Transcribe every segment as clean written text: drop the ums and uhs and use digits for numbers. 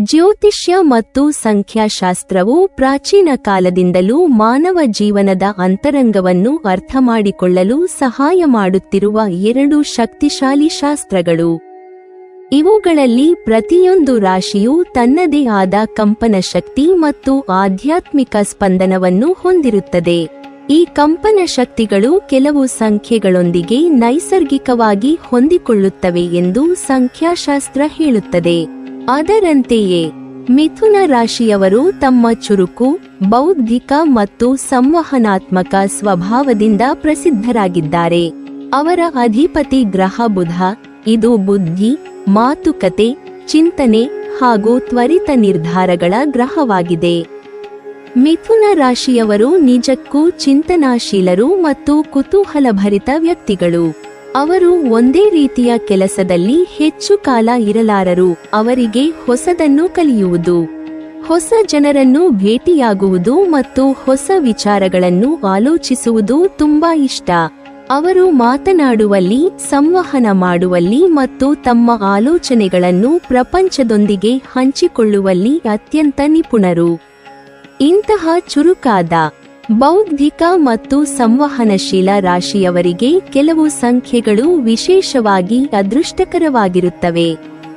ಜ್ಯೋತಿಷ್ಯ ಮತ್ತು ಸಂಖ್ಯಾಶಾಸ್ತ್ರವು ಪ್ರಾಚೀನ ಕಾಲದಿಂದಲೂ ಮಾನವ ಜೀವನದ ಅಂತರಂಗವನ್ನು ಅರ್ಥಮಾಡಿಕೊಳ್ಳಲು ಸಹಾಯ ಮಾಡುತ್ತಿರುವ ಎರಡು ಶಕ್ತಿಶಾಲಿ ಶಾಸ್ತ್ರಗಳು. ಇವುಗಳಲ್ಲಿ ಪ್ರತಿಯೊಂದು ರಾಶಿಯೂ ತನ್ನದೇ ಆದ ಕಂಪನ ಶಕ್ತಿ ಮತ್ತು ಆಧ್ಯಾತ್ಮಿಕ ಸ್ಪಂದನವನ್ನು ಹೊಂದಿರುತ್ತದೆ. ಈ ಕಂಪನ ಶಕ್ತಿಗಳು ಕೆಲವು ಸಂಖ್ಯೆಗಳೊಂದಿಗೆ ನೈಸರ್ಗಿಕವಾಗಿ ಹೊಂದಿಕೊಳ್ಳುತ್ತವೆ ಎಂದು ಸಂಖ್ಯಾಶಾಸ್ತ್ರ ಹೇಳುತ್ತದೆ. ಅದರಂತೆಯೇ ಮಿಥುನ ರಾಶಿಯವರು ತಮ್ಮ ಚುರುಕು, ಬೌದ್ಧಿಕ ಮತ್ತು ಸಂವಹನಾತ್ಮಕ ಸ್ವಭಾವದಿಂದ ಪ್ರಸಿದ್ಧರಾಗಿದ್ದಾರೆ. ಅವರ ಅಧಿಪತಿ ಗ್ರಹ ಬುಧ. ಇದು ಬುದ್ಧಿ, ಮಾತುಕತೆ, ಚಿಂತನೆ ಹಾಗೂ ತ್ವರಿತ ನಿರ್ಧಾರಗಳ ಗ್ರಹವಾಗಿದೆ. ಮಿಥುನ ರಾಶಿಯವರು ನಿಜಕ್ಕೂ ಚಿಂತನಾಶೀಲರು ಮತ್ತು ಕುತೂಹಲಭರಿತ ವ್ಯಕ್ತಿಗಳು. ಅವರು ಒಂದೇ ರೀತಿಯ ಕೆಲಸದಲ್ಲಿ ಹೆಚ್ಚು ಕಾಲ ಇರಲಾರರು. ಅವರಿಗೆ ಹೊಸದನ್ನು ಕಲಿಯುವುದು, ಹೊಸ ಜನರನ್ನು ಭೇಟಿಯಾಗುವುದು ಮತ್ತು ಹೊಸ ವಿಚಾರಗಳನ್ನು ಆಲೋಚಿಸುವುದು ತುಂಬಾ ಇಷ್ಟ. ಅವರು ಮಾತನಾಡುವಲ್ಲಿ, ಸಂವಹನ ಮಾಡುವಲ್ಲಿ ಮತ್ತು ತಮ್ಮ ಆಲೋಚನೆಗಳನ್ನು ಪ್ರಪಂಚದೊಂದಿಗೆ ಹಂಚಿಕೊಳ್ಳುವಲ್ಲಿ ಅತ್ಯಂತ ನಿಪುಣರು. ಇಂತಹ ಚುರುಕಾದ, ಬೌದ್ಧಿಕ ಮತ್ತು ಸಂವಹನಶೀಲ ರಾಶಿಯವರಿಗೆ ಕೆಲವು ಸಂಖ್ಯೆಗಳು ವಿಶೇಷವಾಗಿ ಅದೃಷ್ಟಕರವಾಗಿರುತ್ತವೆ.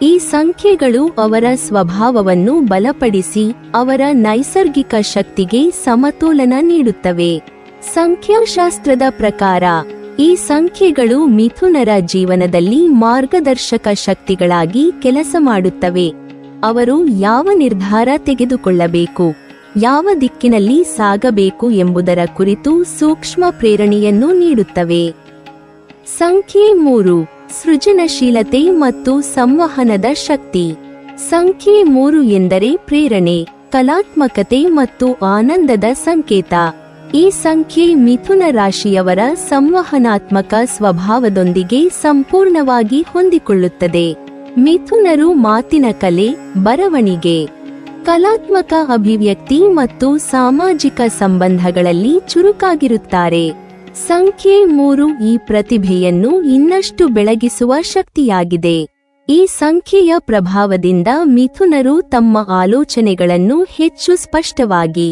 ಈ ಸಂಖ್ಯೆಗಳು ಅವರ ಸ್ವಭಾವವನ್ನು ಬಲಪಡಿಸಿ ಅವರ ನೈಸರ್ಗಿಕ ಶಕ್ತಿಗೆ ಸಮತೋಲನ ನೀಡುತ್ತವೆ. ಸಂಖ್ಯಾಶಾಸ್ತ್ರದ ಪ್ರಕಾರ ಈ ಸಂಖ್ಯೆಗಳು ಮಿಥುನರ ಜೀವನದಲ್ಲಿ ಮಾರ್ಗದರ್ಶಕ ಶಕ್ತಿಗಳಾಗಿ ಕೆಲಸ ಮಾಡುತ್ತವೆ. ಅವರು ಯಾವ ನಿರ್ಧಾರ ತೆಗೆದುಕೊಳ್ಳಬೇಕು, ಯಾವ ದಿಕ್ಕಿನಲ್ಲಿ ಸಾಗಬೇಕು ಎಂಬುದರ ಕುರಿತು ಸೂಕ್ಷ್ಮ ಪ್ರೇರಣೆಯನ್ನು ನೀಡುತ್ತವೆ. ಸಂಖ್ಯೆ 3. ಸೃಜನಶೀಲತೆ ಮತ್ತು ಸಂವಹನದ ಶಕ್ತಿ. ಸಂಖ್ಯೆ 3 ಎಂದರೆ ಪ್ರೇರಣೆ, ಕಲಾತ್ಮಕತೆ ಮತ್ತು ಆನಂದದ ಸಂಕೇತ. ಈ ಸಂಖ್ಯೆ ಮಿಥುನ ರಾಶಿಯವರ ಸಂವಹನಾತ್ಮಕ ಸ್ವಭಾವದೊಂದಿಗೆ ಸಂಪೂರ್ಣವಾಗಿ ಹೊಂದಿಕೊಳ್ಳುತ್ತದೆ. ಮಿಥುನರು ಮಾತಿನ ಕಲೆ, ಬರವಣಿಗೆ, ಕಲಾತ್ಮಕ ಅಭಿವ್ಯಕ್ತಿ ಮತ್ತು ಸಾಮಾಜಿಕ ಸಂಬಂಧಗಳಲ್ಲಿ ಚುರುಕಾಗಿರುತ್ತಾರೆ. ಸಂಖ್ಯೆ 3 ಈ ಪ್ರತಿಭೆಯನ್ನು ಇನ್ನಷ್ಟು ಬೆಳಗಿಸುವ ಶಕ್ತಿಯಾಗಿದೆ. ಈ ಸಂಖ್ಯೆಯ ಪ್ರಭಾವದಿಂದ ಮಿಥುನರು ತಮ್ಮ ಆಲೋಚನೆಗಳನ್ನು ಹೆಚ್ಚು ಸ್ಪಷ್ಟವಾಗಿ,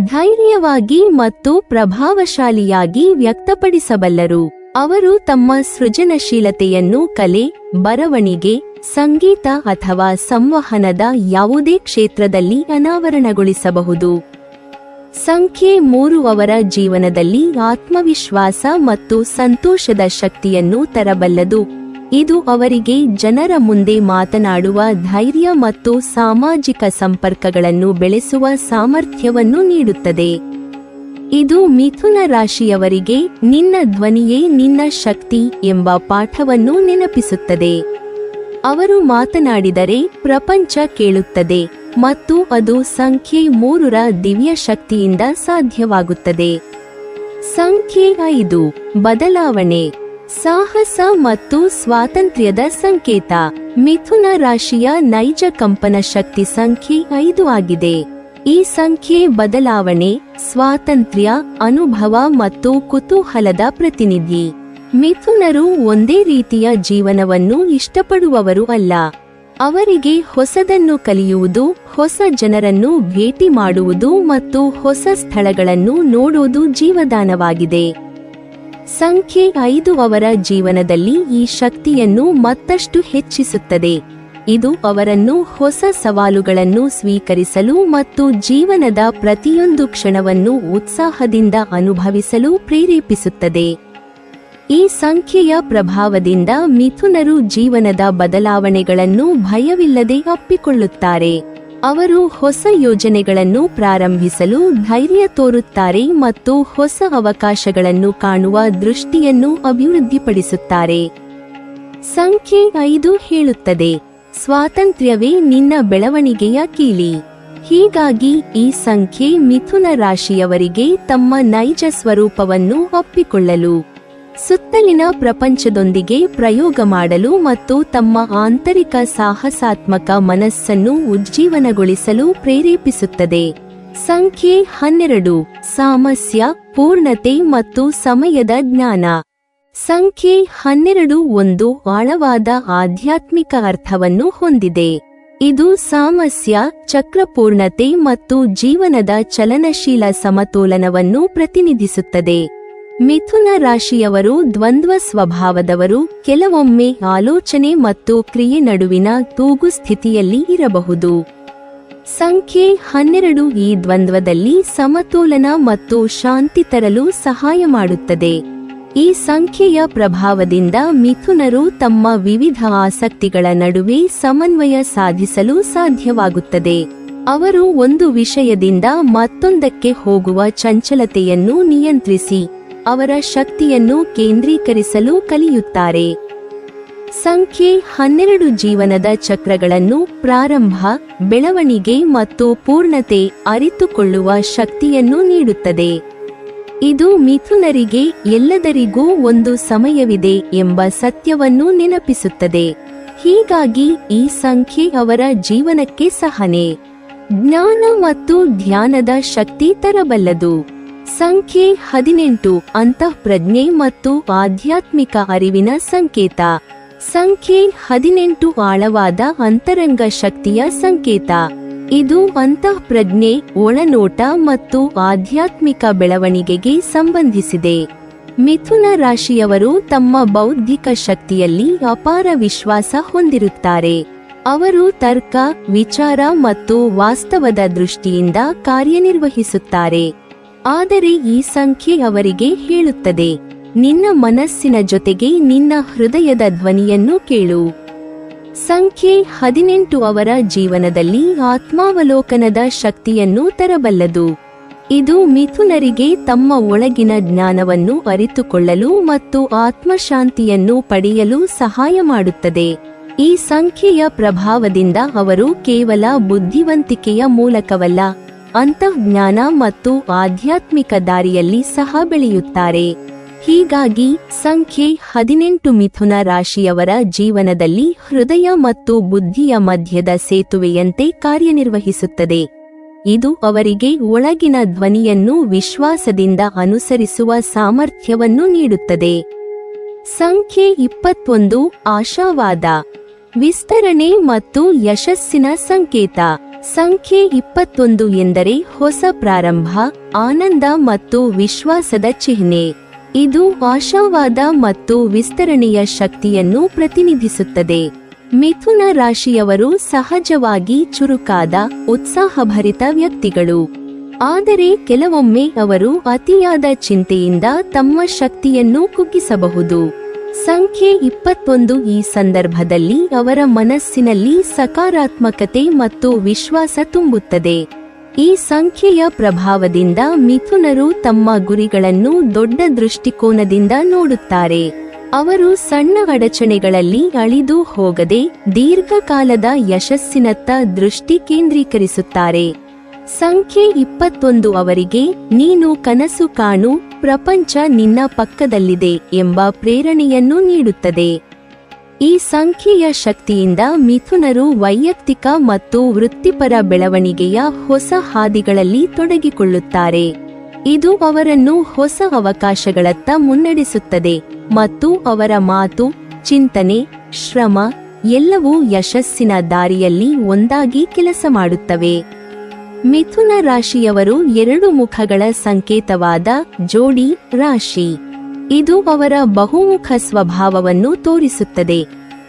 ಧೈರ್ಯವಾಗಿ ಮತ್ತು ಪ್ರಭಾವಶಾಲಿಯಾಗಿ ವ್ಯಕ್ತಪಡಿಸಬಲ್ಲರು. ಅವರು ತಮ್ಮ ಸೃಜನಶೀಲತೆಯನ್ನು ಕಲೆ, ಬರವಣಿಗೆ, ಸಂಗೀತ ಅಥವಾ ಸಂವಹನದ ಯಾವುದೇ ಕ್ಷೇತ್ರದಲ್ಲಿ ಅನಾವರಣಗೊಳಿಸಬಹುದು. ಸಂಖ್ಯೆ 3 ಅವರ ಜೀವನದಲ್ಲಿ ಆತ್ಮವಿಶ್ವಾಸ ಮತ್ತು ಸಂತೋಷದ ಶಕ್ತಿಯನ್ನು ತರಬಲ್ಲದು. ಇದು ಅವರಿಗೆ ಜನರ ಮುಂದೆ ಮಾತನಾಡುವ ಧೈರ್ಯ ಮತ್ತು ಸಾಮಾಜಿಕ ಸಂಪರ್ಕಗಳನ್ನು ಬೆಳೆಸುವ ಸಾಮರ್ಥ್ಯವನ್ನು ನೀಡುತ್ತದೆ. ಇದು ಮಿಥುನ ರಾಶಿಯವರಿಗೆ ನಿನ್ನ ಧ್ವನಿಯೇ ನಿನ್ನ ಶಕ್ತಿ ಎಂಬ ಪಾಠವನ್ನು ನೆನಪಿಸುತ್ತದೆ. ಅವರು ಮಾತನಾಡಿದರೆ ಪ್ರಪಂಚ ಕೇಳುತ್ತದೆ ಮತ್ತು ಅದು ಸಂಖ್ಯೆ 3ರ ದಿವ್ಯ ಶಕ್ತಿಯಿಂದ ಸಾಧ್ಯವಾಗುತ್ತದೆ. ಸಂಖ್ಯೆ 5. ಬದಲಾವಣೆ, ಸಾಹಸ ಮತ್ತು ಸ್ವಾತಂತ್ರ್ಯದ ಸಂಕೇತ. ಮಿಥುನ ರಾಶಿಯ ನೈಜ ಕಂಪನ ಶಕ್ತಿ ಸಂಖ್ಯೆ 5 ಆಗಿದೆ. ಈ ಸಂಖ್ಯೆ ಬದಲಾವಣೆ, ಸ್ವಾತಂತ್ರ್ಯ, ಅನುಭವ ಮತ್ತು ಕುತೂಹಲದ ಪ್ರತಿನಿಧಿ. ಮಿಥುನರು ಒಂದೇ ರೀತಿಯ ಜೀವನವನ್ನು ಇಷ್ಟಪಡುವವರು ಅಲ್ಲ. ಅವರಿಗೆ ಹೊಸದನ್ನು ಕಲಿಯುವುದು, ಹೊಸ ಜನರನ್ನು ಭೇಟಿ ಮಾಡುವುದು ಮತ್ತು ಹೊಸ ಸ್ಥಳಗಳನ್ನು ನೋಡುವುದು ಜೀವದಾನವಾಗಿದೆ. ಸಂಖ್ಯೆ 5 ಅವರ ಜೀವನದಲ್ಲಿ ಈ ಶಕ್ತಿಯನ್ನು ಮತ್ತಷ್ಟು ಹೆಚ್ಚಿಸುತ್ತದೆ. ಇದು ಅವರನ್ನು ಹೊಸ ಸವಾಲುಗಳನ್ನು ಸ್ವೀಕರಿಸಲು ಮತ್ತು ಜೀವನದ ಪ್ರತಿಯೊಂದು ಕ್ಷಣವನ್ನು ಉತ್ಸಾಹದಿಂದ ಅನುಭವಿಸಲು ಪ್ರೇರೇಪಿಸುತ್ತದೆ. ಈ ಸಂಖ್ಯೆಯ ಪ್ರಭಾವದಿಂದ ಮಿಥುನರು ಜೀವನದ ಬದಲಾವಣೆಗಳನ್ನು ಭಯವಿಲ್ಲದೆ ಅಪ್ಪಿಕೊಳ್ಳುತ್ತಾರೆ. ಅವರು ಹೊಸ ಯೋಜನೆಗಳನ್ನು ಪ್ರಾರಂಭಿಸಲು ಧೈರ್ಯ ತೋರುತ್ತಾರೆ ಮತ್ತು ಹೊಸ ಅವಕಾಶಗಳನ್ನು ಕಾಣುವ ದೃಷ್ಟಿಯನ್ನು ಅಭಿವೃದ್ಧಿಪಡಿಸುತ್ತಾರೆ. ಸಂಖ್ಯೆ 5 ಹೇಳುತ್ತದೆ, ಸ್ವಾತಂತ್ರ್ಯವೇ ನಿನ್ನ ಬೆಳವಣಿಗೆಯ ಕೀಲಿ. ಹೀಗಾಗಿ ಈ ಸಂಖ್ಯೆ ಮಿಥುನ ರಾಶಿಯವರಿಗೆ ತಮ್ಮ ನೈಜ ಸ್ವರೂಪವನ್ನು ಒಪ್ಪಿಕೊಳ್ಳಲು, ಸುತ್ತಲಿನ ಪ್ರಪಂಚದೊಂದಿಗೆ ಪ್ರಯೋಗ ಮಾಡಲು ಮತ್ತು ತಮ್ಮ ಆಂತರಿಕ ಸಾಹಸಾತ್ಮಕ ಮನಸ್ಸನ್ನು ಉಜ್ಜೀವನಗೊಳಿಸಲು ಪ್ರೇರೇಪಿಸುತ್ತದೆ. ಸಂಖ್ಯೆ 12. ಸಾಮರಸ್ಯ, ಪೂರ್ಣತೆ ಮತ್ತು ಸಮಯದ ಜ್ಞಾನ. ಸಂಖ್ಯೆ 12 ಒಂದು ಆಳವಾದ ಆಧ್ಯಾತ್ಮಿಕ ಅರ್ಥವನ್ನು ಹೊಂದಿದೆ. ಇದು ಸಾಮಸ್ಯ, ಚಕ್ರಪೂರ್ಣತೆ ಮತ್ತು ಜೀವನದ ಚಲನಶೀಲ ಸಮತೋಲನವನ್ನು ಪ್ರತಿನಿಧಿಸುತ್ತದೆ. ಮಿಥುನ ರಾಶಿಯವರು ದ್ವಂದ್ವ ಸ್ವಭಾವದವರು, ಕೆಲವೊಮ್ಮೆ ಆಲೋಚನೆ ಮತ್ತು ಕ್ರಿಯೆ ನಡುವಿನ ತೂಗು ಸ್ಥಿತಿಯಲ್ಲಿ ಇರಬಹುದು. ಸಂಖ್ಯೆ 12 ಈ ದ್ವಂದ್ವದಲ್ಲಿ ಸಮತೋಲನ ಮತ್ತು ಶಾಂತಿ ತರಲು ಸಹಾಯ ಮಾಡುತ್ತದೆ. ಈ ಸಂಖ್ಯೆಯ ಪ್ರಭಾವದಿಂದ ಮಿಥುನರು ತಮ್ಮ ವಿವಿಧ ಆಸಕ್ತಿಗಳ ನಡುವೆ ಸಮನ್ವಯ ಸಾಧಿಸಲು ಸಾಧ್ಯವಾಗುತ್ತದೆ. ಅವರು ಒಂದು ವಿಷಯದಿಂದ ಮತ್ತೊಂದಕ್ಕೆ ಹೋಗುವ ಚಂಚಲತೆಯನ್ನು ನಿಯಂತ್ರಿಸಿ ಅವರ ಶಕ್ತಿಯನ್ನು ಕೇಂದ್ರೀಕರಿಸಲು ಕಲಿಯುತ್ತಾರೆ. ಸಂಖ್ಯೆ 12 ಜೀವನದ ಚಕ್ರಗಳನ್ನು ಪ್ರಾರಂಭ, ಬೆಳವಣಿಗೆ ಮತ್ತು ಪೂರ್ಣತೆ ಅರಿತುಕೊಳ್ಳುವ ಶಕ್ತಿಯನ್ನು ನೀಡುತ್ತದೆ. ಇದು ಮಿಥುನರಿಗೆ ಎಲ್ಲದರಿಗೂ ಒಂದು ಸಮಯವಿದೆ ಎಂಬ ಸತ್ಯವನ್ನು ನೆನಪಿಸುತ್ತದೆ. ಹೀಗಾಗಿ ಈ ಸಂಖ್ಯೆ ಅವರ ಜೀವನಕ್ಕೆ ಸಹನೆ, ಜ್ಞಾನ ಮತ್ತು ಧ್ಯಾನದ ಶಕ್ತಿ ತರಬಲ್ಲದು. ಸಂಖ್ಯೆ 18 ಅಂತಃಪ್ರಜ್ಞೆ ಮತ್ತು ಆಧ್ಯಾತ್ಮಿಕ ಅರಿವಿನ ಸಂಕೇತ. ಸಂಖ್ಯೆ 18 ಆಳವಾದ ಅಂತರಂಗ ಶಕ್ತಿಯ ಸಂಕೇತ. ಇದು ಅಂತಃಪ್ರಜ್ಞೆ, ಒಳನೋಟ ಮತ್ತು ಆಧ್ಯಾತ್ಮಿಕ ಬೆಳವಣಿಗೆಗೆ ಸಂಬಂಧಿಸಿದೆ. ಮಿಥುನ ರಾಶಿಯವರು ತಮ್ಮ ಬೌದ್ಧಿಕ ಶಕ್ತಿಯಲ್ಲಿ ಅಪಾರ ವಿಶ್ವಾಸ ಹೊಂದಿರುತ್ತಾರೆ. ಅವರು ತರ್ಕ, ವಿಚಾರ ಮತ್ತು ವಾಸ್ತವದ ದೃಷ್ಟಿಯಿಂದ ಕಾರ್ಯನಿರ್ವಹಿಸುತ್ತಾರೆ. ಆದರೆ ಈ ಸಂಖ್ಯೆ ಅವರಿಗೆ ಹೇಳುತ್ತದೆ, ನಿನ್ನ ಮನಸ್ಸಿನ ಜೊತೆಗೆ ನಿನ್ನ ಹೃದಯದ ಧ್ವನಿಯನ್ನು ಕೇಳು. ಸಂಖ್ಯೆ 18 ಅವರ ಜೀವನದಲ್ಲಿ ಆತ್ಮಾವಲೋಕನದ ಶಕ್ತಿಯನ್ನು ತರಬಲ್ಲದು. ಇದು ಮಿಥುನರಿಗೆ ತಮ್ಮ ಒಳಗಿನ ಜ್ಞಾನವನ್ನು ಅರಿತುಕೊಳ್ಳಲು ಮತ್ತು ಆತ್ಮಶಾಂತಿಯನ್ನು ಪಡೆಯಲು ಸಹಾಯ ಮಾಡುತ್ತದೆ. ಈ ಸಂಖ್ಯೆಯ ಪ್ರಭಾವದಿಂದ ಅವರು ಕೇವಲ ಬುದ್ಧಿವಂತಿಕೆಯ ಮೂಲಕವಲ್ಲ, ಅಂತಃಜ್ಞಾನ ಮತ್ತು ಆಧ್ಯಾತ್ಮಿಕ ದಾರಿಯಲ್ಲಿ ಸಹ ಬೆಳೆಯುತ್ತಾರೆ. ಹೀಗಾಗಿ ಸಂಖ್ಯೆ 18 ಮಿಥುನ ರಾಶಿಯವರ ಜೀವನದಲ್ಲಿ ಹೃದಯ ಮತ್ತು ಬುದ್ಧಿಯ ಮಧ್ಯದ ಸೇತುವೆಯಂತೆ ಕಾರ್ಯನಿರ್ವಹಿಸುತ್ತದೆ. ಇದು ಅವರಿಗೆ ಒಳಗಿನ ಧ್ವನಿಯನ್ನು ವಿಶ್ವಾಸದಿಂದ ಅನುಸರಿಸುವ ಸಾಮರ್ಥ್ಯವನ್ನು ನೀಡುತ್ತದೆ. ಸಂಖ್ಯೆ 21 ಆಶಾವಾದ, ವಿಸ್ತರಣೆ ಮತ್ತು ಯಶಸ್ಸಿನ ಸಂಕೇತ. ಸಂಖ್ಯೆ 21 ಎಂದರೆ ಹೊಸ ಪ್ರಾರಂಭ, ಆನಂದ ಮತ್ತು ವಿಶ್ವಾಸದ ಚಿಹ್ನೆ. ಇದು ಆಶಾವಾದ ಮತ್ತು ವಿಸ್ತರಣೆಯ ಶಕ್ತಿಯನ್ನು ಪ್ರತಿನಿಧಿಸುತ್ತದೆ. ಮಿಥುನ ರಾಶಿಯವರು ಸಹಜವಾಗಿ ಚುರುಕಾದ, ಉತ್ಸಾಹಭರಿತ ವ್ಯಕ್ತಿಗಳು. ಆದರೆ ಕೆಲವೊಮ್ಮೆ ಅವರು ಅತಿಯಾದ ಚಿಂತೆಯಿಂದ ತಮ್ಮ ಶಕ್ತಿಯನ್ನು ಕುಗ್ಗಿಸಬಹುದು. ಸಂಖ್ಯೆ 21 ಈ ಸಂದರ್ಭದಲ್ಲಿ ಅವರ ಮನಸ್ಸಿನಲ್ಲಿ ಸಕಾರಾತ್ಮಕತೆ ಮತ್ತು ವಿಶ್ವಾಸ ತುಂಬುತ್ತದೆ. ಈ ಸಂಖ್ಯೆಯ ಪ್ರಭಾವದಿಂದ ಮಿಥುನರು ತಮ್ಮ ಗುರಿಗಳನ್ನು ದೊಡ್ಡ ದೃಷ್ಟಿಕೋನದಿಂದ ನೋಡುತ್ತಾರೆ. ಅವರು ಸಣ್ಣ ಅಡಚಣೆಗಳಲ್ಲಿ ಅಳಿದು ಹೋಗದೆ ದೀರ್ಘಕಾಲದ ಯಶಸ್ಸಿನತ್ತ ದೃಷ್ಟಿ ಕೇಂದ್ರೀಕರಿಸುತ್ತಾರೆ. ಸಂಖ್ಯೆ 21 ಅವರಿಗೆ ನೀನು ಕನಸು ಕಾಣು, ಪ್ರಪಂಚ ನಿನ್ನ ಪಕ್ಕದಲ್ಲಿದೆ ಎಂಬ ಪ್ರೇರಣೆಯನ್ನು ನೀಡುತ್ತದೆ. ಈ ಸಂಖ್ಯೆಯ ಶಕ್ತಿಯಿಂದ ಮಿಥುನರು ವೈಯಕ್ತಿಕ ಮತ್ತು ವೃತ್ತಿಪರ ಬೆಳವಣಿಗೆಯ ಹೊಸ ಹಾದಿಗಳಲ್ಲಿ ತೊಡಗಿಕೊಳ್ಳುತ್ತಾರೆ. ಇದು ಅವರನ್ನು ಹೊಸ ಅವಕಾಶಗಳತ್ತ ಮುನ್ನಡೆಸುತ್ತದೆ ಮತ್ತು ಅವರ ಮಾತು, ಚಿಂತನೆ, ಶ್ರಮ ಎಲ್ಲವೂ ಯಶಸ್ಸಿನ ದಾರಿಯಲ್ಲಿ ಒಂದಾಗಿ ಕೆಲಸ ಮಾಡುತ್ತವೆ. ಮಿಥುನ ರಾಶಿಯವರು 2 ಮುಖಗಳ ಸಂಕೇತವಾದ ಜೋಡಿ ರಾಶಿ. ಇದು ಅವರ ಬಹುಮುಖ ಸ್ವಭಾವವನ್ನು ತೋರಿಸುತ್ತದೆ.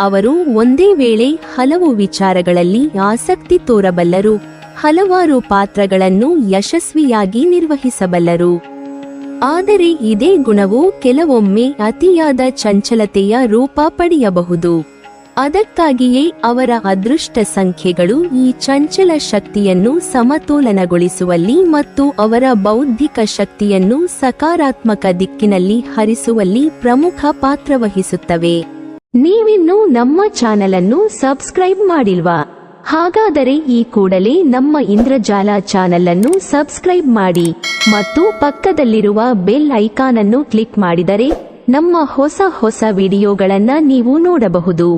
ಅವರು ಒಂದೇ ವೇಳೆ ಹಲವು ವಿಚಾರಗಳಲ್ಲಿ ಆಸಕ್ತಿ ತೋರಬಲ್ಲರು, ಹಲವಾರು ಪಾತ್ರಗಳನ್ನು ಯಶಸ್ವಿಯಾಗಿ ನಿರ್ವಹಿಸಬಲ್ಲರು. ಆದರೆ ಇದೇ ಗುಣವು ಕೆಲವೊಮ್ಮೆ ಅತಿಯಾದ ಚಂಚಲತೆಯ ರೂಪ ಪಡೆಯಬಹುದು. ಅದಕ್ಕಾಗಿಯೇ ಅವರ ಅದೃಷ್ಟ ಸಂಖ್ಯೆಗಳು ಈ ಚಂಚಲ ಶಕ್ತಿಯನ್ನು ಸಮತೋಲನಗೊಳಿಸುವಲ್ಲಿ ಮತ್ತು ಅವರ ಬೌದ್ಧಿಕ ಶಕ್ತಿಯನ್ನು ಸಕಾರಾತ್ಮಕ ದಿಕ್ಕಿನಲ್ಲಿ ಹರಿಸುವಲ್ಲಿ ಪ್ರಮುಖ ಪಾತ್ರವಹಿಸುತ್ತವೆ. ನೀವಿನ್ನೂ ನಮ್ಮ ಚಾನೆಲ್ ಅನ್ನು ಸಬ್ಸ್ಕ್ರೈಬ್ ಮಾಡಿಲ್ವಾ? ಹಾಗಾದರೆ ಈ ಕೂಡಲೇ ನಮ್ಮ ಇಂದ್ರಜಾಲ ಚಾನೆಲ್ ಅನ್ನು ಸಬ್ಸ್ಕ್ರೈಬ್ ಮಾಡಿ ಮತ್ತು ಪಕ್ಕದಲ್ಲಿರುವ ಬೆಲ್ ಐಕಾನ್ ಅನ್ನು ಕ್ಲಿಕ್ ಮಾಡಿದರೆ ನಮ್ಮ ಹೊಸ ವಿಡಿಯೋಗಳನ್ನು ನೀವು ನೋಡಬಹುದು.